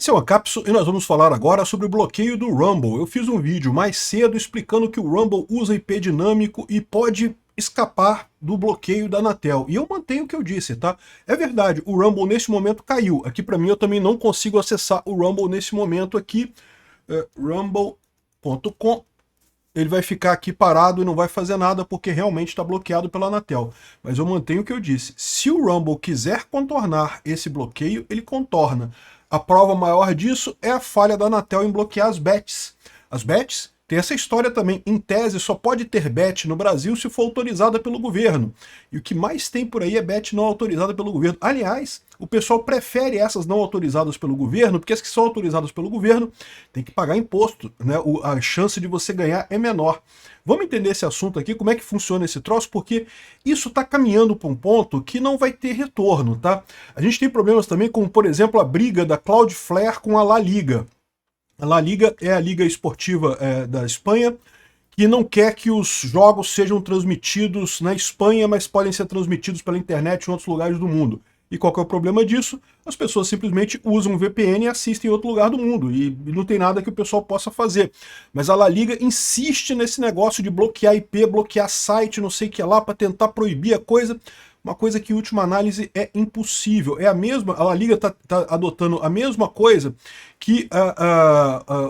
Esse é o Ancapso e nós vamos falar agora sobre o bloqueio do Rumble. Eu fiz um vídeo mais cedo explicando que o Rumble usa IP dinâmico e pode escapar do bloqueio da Anatel. E eu mantenho o que eu disse, tá? É verdade, o Rumble nesse momento caiu. Aqui para mim eu também não consigo acessar o Rumble nesse momento aqui. Rumble.com. Ele vai ficar aqui parado e não vai fazer nada porque realmente está bloqueado pela Anatel. Mas eu mantenho o que eu disse. Se o Rumble quiser contornar esse bloqueio, ele contorna. A prova maior disso é a falha da Anatel em bloquear as bets. As bets tem essa história também. Em tese, só pode ter bet no Brasil se for autorizada pelo governo. E o que mais tem por aí é bet não autorizada pelo governo. Aliás, o pessoal prefere essas não autorizadas pelo governo, porque as que são autorizadas pelo governo tem que pagar imposto, né? A chance de você ganhar é menor. Vamos entender esse assunto aqui, como é que funciona esse troço, porque isso está caminhando para um ponto que não vai ter retorno, tá? A gente tem problemas também como, por exemplo, a briga da Cloudflare com a La Liga. A La Liga é a liga esportiva da Espanha, que não quer que os jogos sejam transmitidos na Espanha, mas podem ser transmitidos pela internet em outros lugares do mundo. E qual que é o problema disso? As pessoas simplesmente usam VPN e assistem em outro lugar do mundo, e não tem nada que o pessoal possa fazer. Mas a La Liga insiste nesse negócio de bloquear IP, bloquear site, não sei o que lá, para tentar proibir a coisa. Uma coisa que, em última análise, é impossível. É a mesma, a La Liga está adotando a mesma coisa que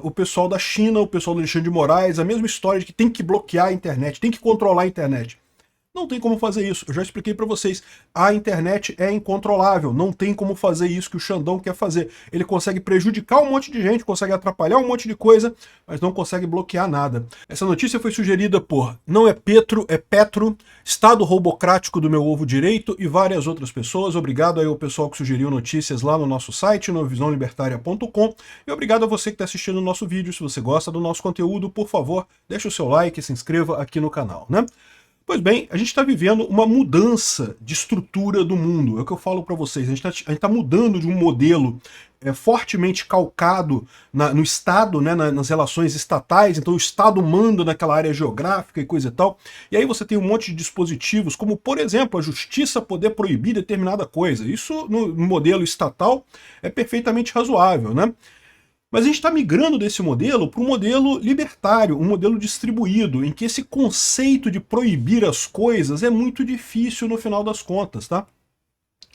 o pessoal da China, o pessoal do Alexandre de Moraes, a mesma história de que tem que bloquear a internet, tem que controlar a internet. Não tem como fazer isso, eu já expliquei para vocês. A internet é incontrolável, não tem como fazer isso que o Xandão quer fazer. Ele consegue prejudicar um monte de gente, consegue atrapalhar um monte de coisa, mas não consegue bloquear nada. Essa notícia foi sugerida por Não é Petro, é Petro, Estado Robocrático do Meu Ovo Direito e várias outras pessoas. Obrigado aí ao pessoal que sugeriu notícias lá no nosso site, no visãolibertaria.com, e obrigado a você que está assistindo o nosso vídeo. Se você gosta do nosso conteúdo, por favor, deixe o seu like e se inscreva aqui no canal, né? Pois bem, a gente está vivendo uma mudança de estrutura do mundo. É o que eu falo para vocês. A gente está mudando de um modelo fortemente calcado no Estado, né, nas relações estatais. Então o Estado manda naquela área geográfica e coisa e tal. E aí você tem um monte de dispositivos, como por exemplo a justiça poder proibir determinada coisa. Isso no modelo estatal é perfeitamente razoável, né? Mas a gente está migrando desse modelo para um modelo libertário, um modelo distribuído, em que esse conceito de proibir as coisas é muito difícil no final das contas, tá?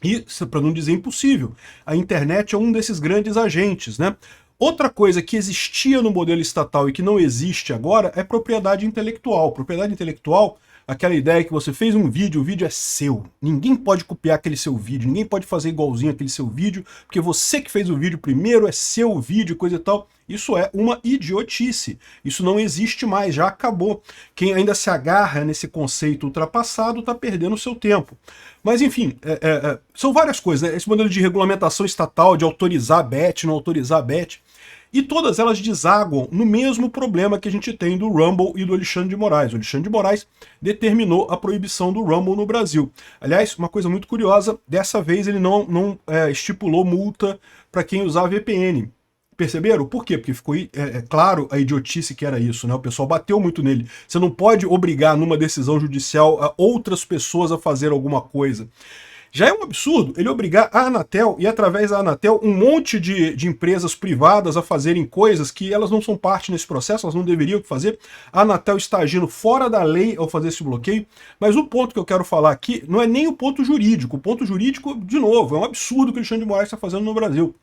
E, para não dizer impossível, a internet é um desses grandes agentes, né? Outra coisa que existia no modelo estatal e que não existe agora é propriedade intelectual. Propriedade intelectual, aquela ideia que você fez um vídeo, o vídeo é seu. Ninguém pode copiar aquele seu vídeo, ninguém pode fazer igualzinho aquele seu vídeo, porque você que fez o vídeo primeiro, é seu vídeo, coisa e tal. Isso é uma idiotice. Isso não existe mais, já acabou. Quem ainda se agarra nesse conceito ultrapassado está perdendo o seu tempo. Mas enfim, são várias coisas, né? Esse modelo de regulamentação estatal, de autorizar bet, não autorizar bet, e todas elas desaguam no mesmo problema que a gente tem do Rumble e do Alexandre de Moraes. O Alexandre de Moraes determinou a proibição do Rumble no Brasil. Aliás, uma coisa muito curiosa, dessa vez ele não estipulou multa para quem usar VPN. Perceberam? Por quê? Porque ficou claro a idiotice que era isso, né? O pessoal bateu muito nele. Você não pode obrigar numa decisão judicial outras pessoas a fazer alguma coisa. Já é um absurdo ele obrigar a Anatel e, através da Anatel, um monte de empresas privadas a fazerem coisas que elas não são parte nesse processo, elas não deveriam fazer. A Anatel está agindo fora da lei ao fazer esse bloqueio, mas o ponto que eu quero falar aqui não é nem o ponto jurídico. O ponto jurídico, de novo, é um absurdo que o Alexandre de Moraes está fazendo no Brasil.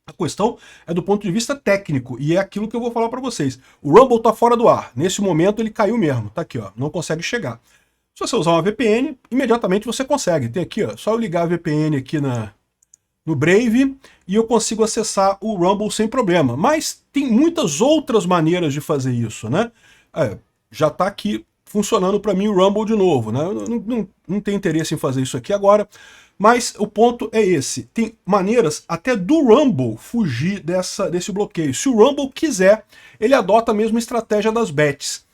A questão é do ponto de vista técnico, e é aquilo que eu vou falar para vocês. O Rumble está fora do ar. Nesse momento ele caiu mesmo. Tá aqui, ó, não consegue chegar. Se você usar uma VPN, imediatamente você consegue. Tem aqui, ó, só eu ligar a VPN aqui no Brave e eu consigo acessar o Rumble sem problema. Mas tem muitas outras maneiras de fazer isso, né? Já está aqui funcionando para mim o Rumble de novo, né? Eu não tenho interesse em fazer isso aqui agora, mas o ponto é esse. Tem maneiras até do Rumble fugir desse bloqueio. Se o Rumble quiser, ele adota a mesma estratégia das bets.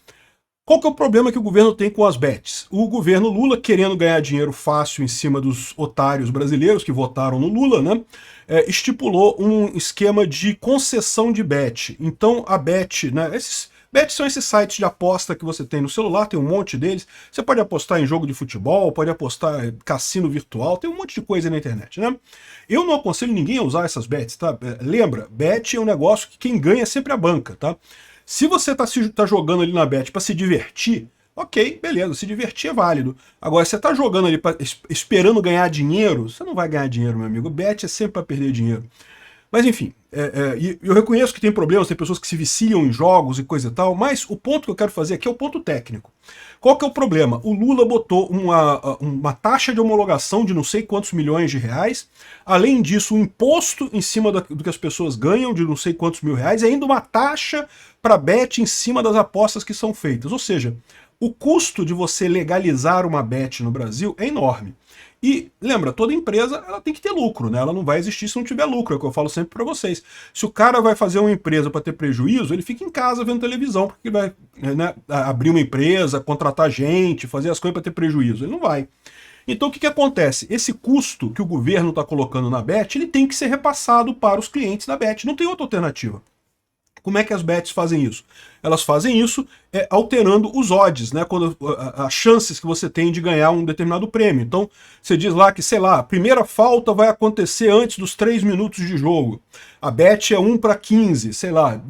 Qual que é o problema que o governo tem com as bets? O governo Lula, querendo ganhar dinheiro fácil em cima dos otários brasileiros que votaram no Lula, né, estipulou um esquema de concessão de bet. Então a bet, né, Bet são esses sites de aposta que você tem no celular, tem um monte deles. Você pode apostar em jogo de futebol, pode apostar em cassino virtual, tem um monte de coisa na internet, né? Eu não aconselho ninguém a usar essas bets, tá? Lembra, bet é um negócio que quem ganha é sempre a banca, tá? Se você tá jogando ali na bet para se divertir, ok, beleza, se divertir é válido. Agora, você tá jogando ali esperando ganhar dinheiro, você não vai ganhar dinheiro, meu amigo. Bet é sempre para perder dinheiro. Mas enfim, e eu reconheço que tem problemas, tem pessoas que se viciam em jogos e coisa e tal, mas o ponto que eu quero fazer aqui é o ponto técnico. Qual que é o problema? O Lula botou uma taxa de homologação de não sei quantos milhões de reais, além disso, um imposto em cima do que as pessoas ganham de não sei quantos mil reais, e ainda uma taxa para bet em cima das apostas que são feitas. Ou seja, o custo de você legalizar uma bet no Brasil é enorme. E lembra, toda empresa ela tem que ter lucro, né? Ela não vai existir se não tiver lucro, é o que eu falo sempre para vocês. Se o cara vai fazer uma empresa para ter prejuízo, ele fica em casa vendo televisão, porque ele vai, né, abrir uma empresa, contratar gente, fazer as coisas para ter prejuízo. Ele não vai. Então o que acontece? Esse custo que o governo está colocando na Bet, ele tem que ser repassado para os clientes da Bet. Não tem outra alternativa. Como é que as bets fazem isso? Elas fazem isso alterando os odds, né? Quando, as chances que você tem de ganhar um determinado prêmio. Então, você diz lá que, sei lá, a primeira falta vai acontecer antes dos 3 minutos de jogo. A bet é 1 para 15, sei lá.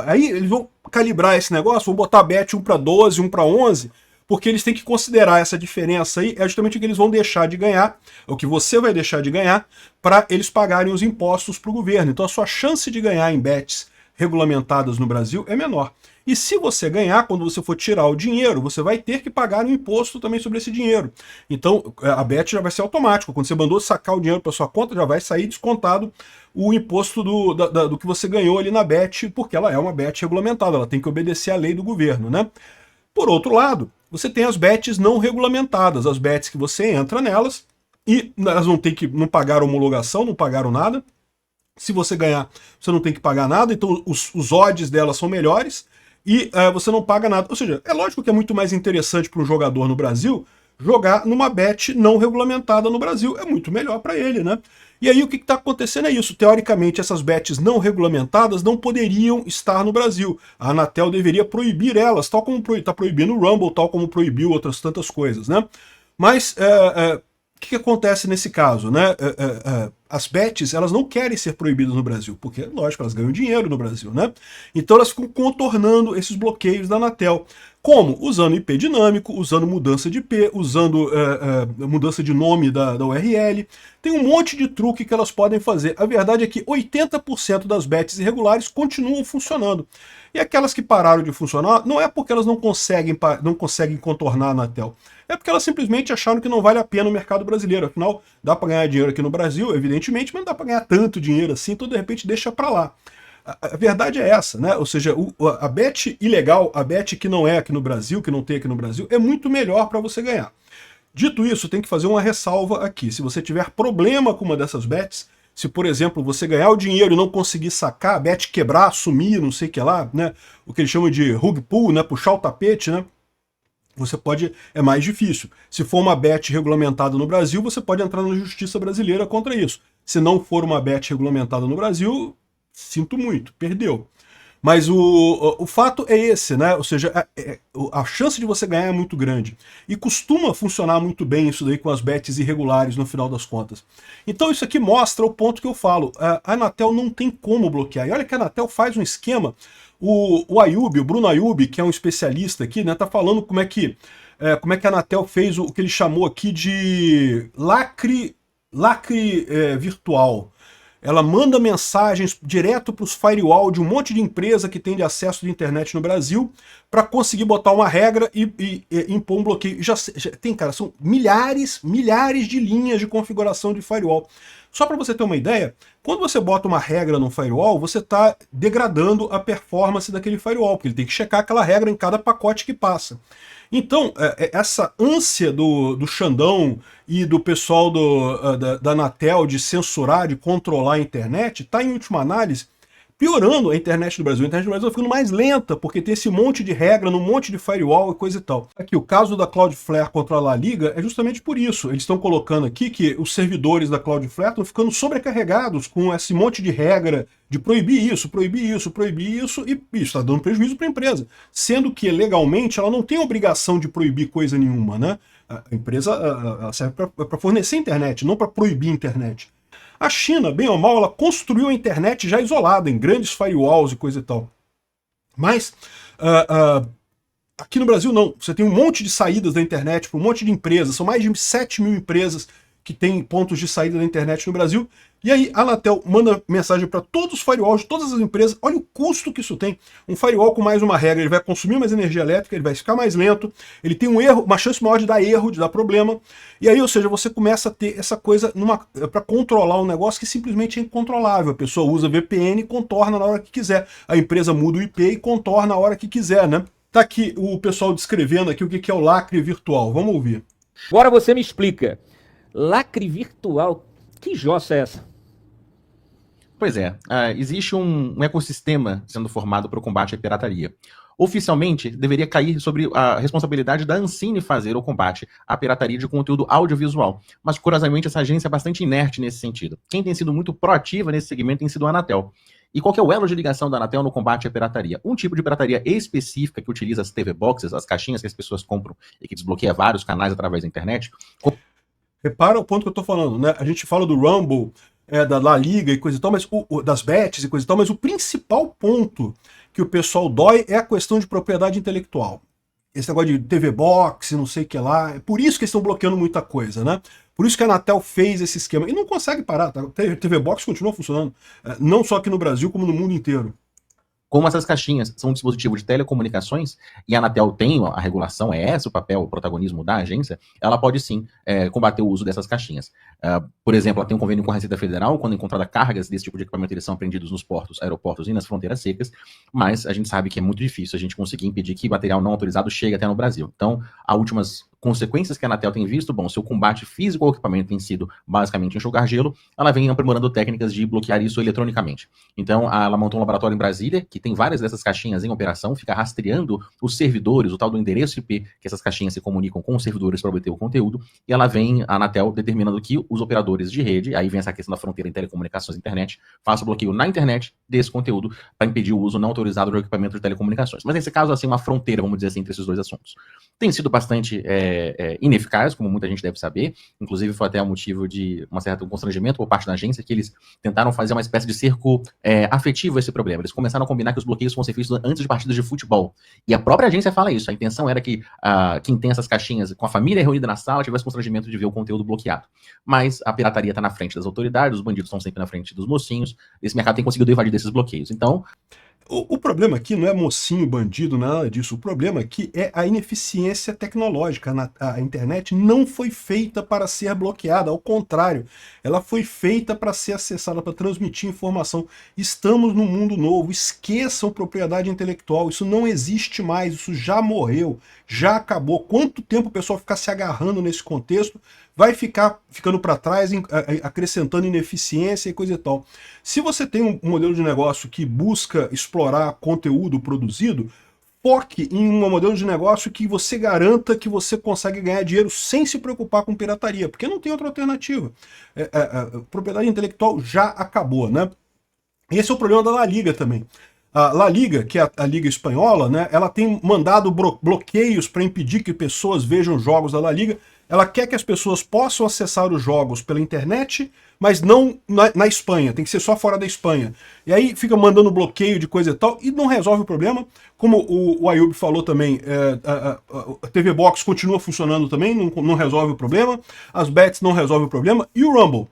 Aí eles vão calibrar esse negócio, vão botar a bet 1 para 12, 1 para 11, porque eles têm que considerar essa diferença aí, é justamente o que eles vão deixar de ganhar, o que você vai deixar de ganhar, para eles pagarem os impostos para o governo. Então a sua chance de ganhar em bets regulamentadas no Brasil é menor. E se você ganhar, quando você for tirar o dinheiro, você vai ter que pagar um imposto também sobre esse dinheiro. Então a bet já vai ser automático. Quando você mandou sacar o dinheiro para sua conta, já vai sair descontado o imposto do que você ganhou ali na bet, porque ela é uma bet regulamentada, ela tem que obedecer à lei do governo, né? Por outro lado, você tem as bets não regulamentadas, as bets que você entra nelas e elas não pagaram homologação, não pagaram nada. Se você ganhar, você não tem que pagar nada, então os odds delas são melhores e você não paga nada. Ou seja, é lógico que é muito mais interessante para um jogador no Brasil jogar numa bet não regulamentada no Brasil. É muito melhor para ele, né? E aí o que está acontecendo é isso. Teoricamente, essas bets não regulamentadas não poderiam estar no Brasil. A Anatel deveria proibir elas, tal como está proibindo o Rumble, tal como proibiu outras tantas coisas, né? Mas o que acontece nesse caso, né? As bets, elas não querem ser proibidas no Brasil, porque, lógico, elas ganham dinheiro no Brasil, né? Então elas ficam contornando esses bloqueios da Anatel. Como? Usando IP dinâmico, usando mudança de IP, usando mudança de nome da URL. Tem um monte de truque que elas podem fazer. A verdade é que 80% das bets irregulares continuam funcionando. E aquelas que pararam de funcionar, não é porque elas não conseguem contornar a Anatel. É porque elas simplesmente acharam que não vale a pena o mercado brasileiro. Afinal, dá para ganhar dinheiro aqui no Brasil, evidentemente, mas não dá para ganhar tanto dinheiro assim, então de repente deixa para lá. A verdade é essa, né? Ou seja, a bet ilegal, a bet que não é aqui no Brasil, que não tem aqui no Brasil, é muito melhor para você ganhar. Dito isso, tem que fazer uma ressalva aqui. Se você tiver problema com uma dessas bets, se, por exemplo, você ganhar o dinheiro e não conseguir sacar, a bet quebrar, sumir, não sei o que lá, né? O que eles chamam de rug pull, né? Puxar o tapete, né? Você pode, é mais difícil. Se for uma bet regulamentada no Brasil, você pode entrar na justiça brasileira contra isso. Se não for uma bet regulamentada no Brasil, sinto muito, perdeu. Mas o fato é esse, né? Ou seja, a chance de você ganhar é muito grande. E costuma funcionar muito bem isso daí com as bets irregulares no final das contas. Então isso aqui mostra o ponto que eu falo. A Anatel não tem como bloquear. E olha que a Anatel faz um esquema. O Ayub, o Bruno Ayub, que é um especialista aqui, né, tá falando como é que a Anatel fez o que ele chamou aqui de lacre virtual. Ela manda mensagens direto para os firewall de um monte de empresa que tem de acesso de internet no Brasil para conseguir botar uma regra e impor um bloqueio. Já tem, cara, são milhares de linhas de configuração de firewall. Só para você ter uma ideia, quando você bota uma regra no firewall, você está degradando a performance daquele firewall, porque ele tem que checar aquela regra em cada pacote que passa. Então, essa ânsia do Xandão e do pessoal da Anatel de censurar, de controlar a internet, está, em última análise, piorando a internet do Brasil. A internet do Brasil está ficando mais lenta, porque tem esse monte de regra, um monte de firewall e coisa e tal. Aqui, o caso da Cloudflare contra a La Liga é justamente por isso. Eles estão colocando aqui que os servidores da Cloudflare estão ficando sobrecarregados com esse monte de regra de proibir isso, proibir isso, proibir isso, e isso está dando prejuízo para a empresa. Sendo que, legalmente, ela não tem obrigação de proibir coisa nenhuma, né? A empresa ela serve para fornecer internet, não para proibir a internet. A China, bem ou mal, ela construiu a internet já isolada, em grandes firewalls e coisa e tal. Mas, aqui no Brasil não. Você tem um monte de saídas da internet para um monte de empresas. São mais de 7 mil empresas que têm pontos de saída da internet no Brasil. E aí a Anatel manda mensagem para todos os firewalls de todas as empresas. Olha o custo que isso tem. Um firewall com mais uma regra, ele vai consumir mais energia elétrica, ele vai ficar mais lento, ele tem um erro, uma chance maior de dar erro, de dar problema. E aí, ou seja, você começa a ter essa coisa para controlar um negócio que simplesmente é incontrolável. A pessoa usa VPN e contorna na hora que quiser. A empresa muda o IP e contorna na hora que quiser, né? Tá aqui o pessoal descrevendo aqui o que é o lacre virtual. Vamos ouvir. Agora você me explica. Lacre virtual, que jossa é essa? Pois é, existe um ecossistema sendo formado para o combate à pirataria. Oficialmente, deveria cair sobre a responsabilidade da Ancine fazer o combate à pirataria de conteúdo audiovisual. Mas, curiosamente, essa agência é bastante inerte nesse sentido. Quem tem sido muito proativa nesse segmento tem sido a Anatel. E qual que é o elo de ligação da Anatel no combate à pirataria? Um tipo de pirataria específica que utiliza as TV Boxes, as caixinhas que as pessoas compram e que desbloqueia vários canais através da internet. Repara o ponto que eu tô falando, né? A gente fala do Rumble, da La Liga e coisa e tal, mas das bets e coisa e tal, mas o principal ponto que o pessoal dói é a questão de propriedade intelectual. Esse negócio de TV Box, não sei o que lá, é por isso que eles estão bloqueando muita coisa, né? Por isso que a Anatel fez esse esquema. E não consegue parar, tá? TV Box continua funcionando, não só aqui no Brasil, como no mundo inteiro. Como essas caixinhas são um dispositivo de telecomunicações, e a Anatel tem a regulação, é esse o papel, o protagonismo da agência, ela pode sim combater o uso dessas caixinhas. Por exemplo, ela tem um convênio com a Receita Federal, quando encontrada cargas desse tipo de equipamento, eles são apreendidos nos portos, aeroportos e nas fronteiras secas, mas a gente sabe que é muito difícil a gente conseguir impedir que material não autorizado chegue até no Brasil. Então, as últimas consequências que a Anatel tem visto, bom, se o combate físico ao equipamento tem sido basicamente enxugar gelo, ela vem aprimorando técnicas de bloquear isso eletronicamente. Então, ela montou um laboratório em Brasília, que tem várias dessas caixinhas em operação, fica rastreando os servidores, o tal do endereço IP, que essas caixinhas se comunicam com os servidores para obter o conteúdo, e ela vem, a Anatel, determinando que os operadores de rede, aí vem essa questão da fronteira em telecomunicações e internet, façam bloqueio na internet desse conteúdo para impedir o uso não autorizado do equipamento de telecomunicações. Mas nesse caso, assim, uma fronteira, vamos dizer assim, entre esses dois assuntos. Tem sido bastante ineficaz, como muita gente deve saber, inclusive foi até um motivo de um certo constrangimento por parte da agência, que eles tentaram fazer uma espécie de cerco afetivo a esse problema. Eles começaram a combinar que os bloqueios fossem feitos antes de partidas de futebol. E a própria agência fala isso, a intenção era que quem tem essas caixinhas com a família reunida na sala tivesse constrangimento de ver o conteúdo bloqueado. Mas a pirataria está na frente das autoridades, os bandidos estão sempre na frente dos mocinhos, esse mercado tem conseguido evadir desses bloqueios. Então, o problema aqui não é mocinho, bandido, nada disso. O problema aqui é a ineficiência tecnológica. A internet não foi feita para ser bloqueada, ao contrário, ela foi feita para ser acessada, para transmitir informação. Estamos num mundo novo, esqueçam propriedade intelectual, isso não existe mais, isso já morreu, já acabou. Quanto tempo o pessoal ficar se agarrando nesse contexto vai ficar ficando para trás, acrescentando ineficiência e coisa e tal. Se você tem um modelo de negócio que busca explorar conteúdo produzido, foque em um modelo de negócio que você garanta que você consegue ganhar dinheiro sem se preocupar com pirataria, porque não tem outra alternativa. Propriedade intelectual já acabou, né? Esse é o problema da La Liga também. A La Liga, que é a Liga Espanhola, né, ela tem mandado bloqueios para impedir que pessoas vejam jogos da La Liga. Ela quer que as pessoas possam acessar os jogos pela internet, mas não na Espanha, tem que ser só fora da Espanha. E aí fica mandando bloqueio de coisa e tal, e não resolve o problema. Como o Ayub falou também, a TV Box continua funcionando também, não resolve o problema. As bets não resolvem o problema. E o Rumble?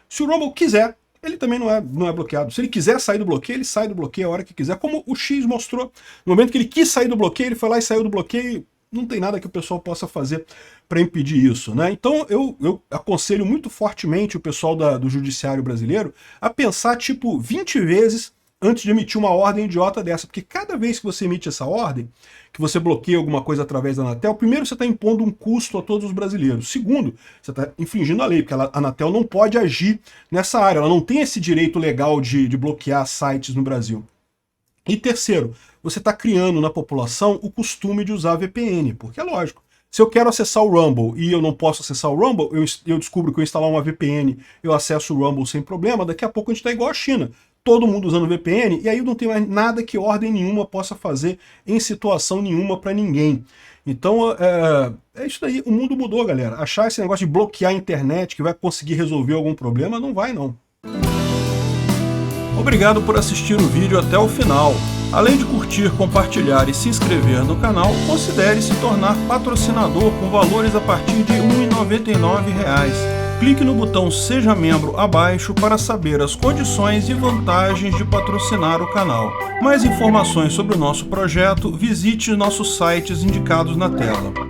Se o Rumble quiser, ele também não é bloqueado. Se ele quiser sair do bloqueio, ele sai do bloqueio a hora que quiser, como o X mostrou. No momento que ele quis sair do bloqueio, ele foi lá e saiu do bloqueio. Não tem nada que o pessoal possa fazer para impedir isso, né? Então eu aconselho muito fortemente o pessoal do judiciário brasileiro a pensar tipo 20 vezes antes de emitir uma ordem idiota dessa, porque cada vez que você emite essa ordem, que você bloqueia alguma coisa através da Anatel, primeiro você está impondo um custo a todos os brasileiros. Segundo, você está infringindo a lei, porque a Anatel não pode agir nessa área, ela não tem esse direito legal de bloquear sites no Brasil. E terceiro, você está criando na população o costume de usar VPN, porque é lógico. Se eu quero acessar o Rumble e eu não posso acessar o Rumble, eu descubro que eu instalar uma VPN, eu acesso o Rumble sem problema, daqui a pouco a gente está igual a China. Todo mundo usando VPN, e aí não tem mais nada que ordem nenhuma possa fazer em situação nenhuma para ninguém. Então, é isso daí. O mundo mudou, galera. Achar esse negócio de bloquear a internet que vai conseguir resolver algum problema, não vai, não. Obrigado por assistir o vídeo até o final. Além de curtir, compartilhar e se inscrever no canal, considere se tornar patrocinador com valores a partir de R$ 1,99. Clique no botão Seja Membro abaixo para saber as condições e vantagens de patrocinar o canal. Mais informações sobre o nosso projeto, visite nossos sites indicados na tela.